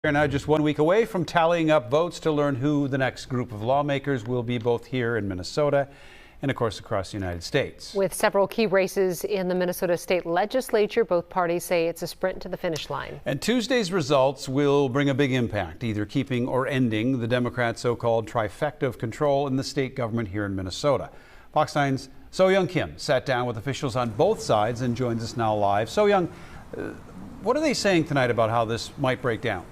We're now just 1 week away from tallying up votes to learn who the next group of lawmakers will be, both here in Minnesota and, of course, across the United States. With several key races in the Minnesota state legislature, both parties say it's a sprint to the finish line. And Tuesday's results will bring a big impact, either keeping or ending the Democrats' so-called trifecta of control in the state government here in Minnesota. Fox 9's So-Young Kim sat down with officials on both sides and joins us now live. So-Young, what are they saying tonight about how this might break down?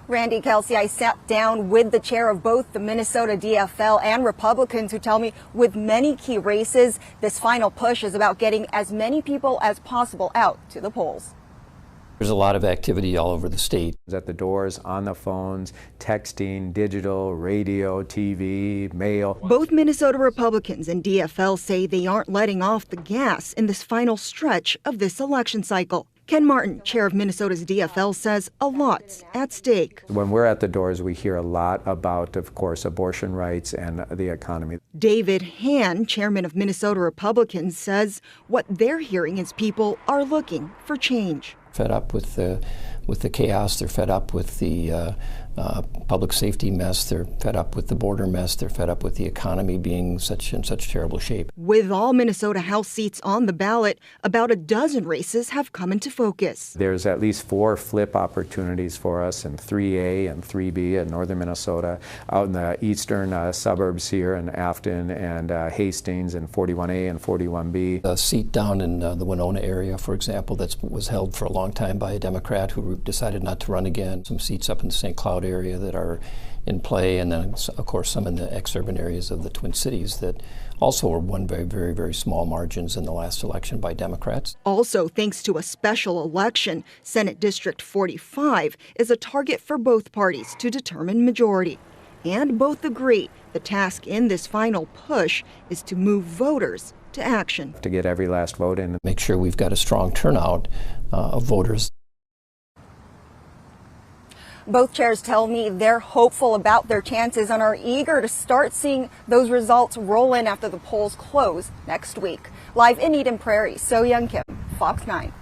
Randy, Kelsey, I sat down with the chair of both the Minnesota DFL and Republicans, who tell me with many key races, this final push is about getting as many people as possible out to the polls. There's a lot of activity all over the state. At the doors, on the phones, texting, digital, radio, TV, mail. Both Minnesota Republicans and DFL say they aren't letting off the gas in this final stretch of this election cycle. Ken Martin, chair of Minnesota's DFL, says a lot's at stake. When we're at the doors, we hear a lot about, of course, abortion rights and the economy. David Hann, chairman of Minnesota Republicans, says what they're hearing is people are looking for change. Fed up with the chaos. They're fed up with the public safety mess. They're fed up with the border mess. They're fed up with the economy being in such terrible shape. With all Minnesota House seats on the ballot, about a dozen races have come into focus. There's at least 4 flip opportunities for us in 3A and 3B in northern Minnesota, out in the eastern suburbs here in Afton and Hastings, and 41A and 41B. A seat down in the Winona area, for example, that was held for a long time by a Democrat who decided not to run again. Some seats up in the St. Cloud area that are in play, and then of course some in the exurban areas of the Twin Cities that also were won by very small margins in the last election by Democrats. Also, thanks to a special election, Senate District 45 is a target for both parties to determine majority. And both agree the task in this final push is to move voters to action. To get every last vote in. Make sure we've got a strong turnout of voters. Both chairs tell me they're hopeful about their chances and are eager to start seeing those results roll in after the polls close next week. Live in Eden Prairie, So-Young Kim, Fox 9.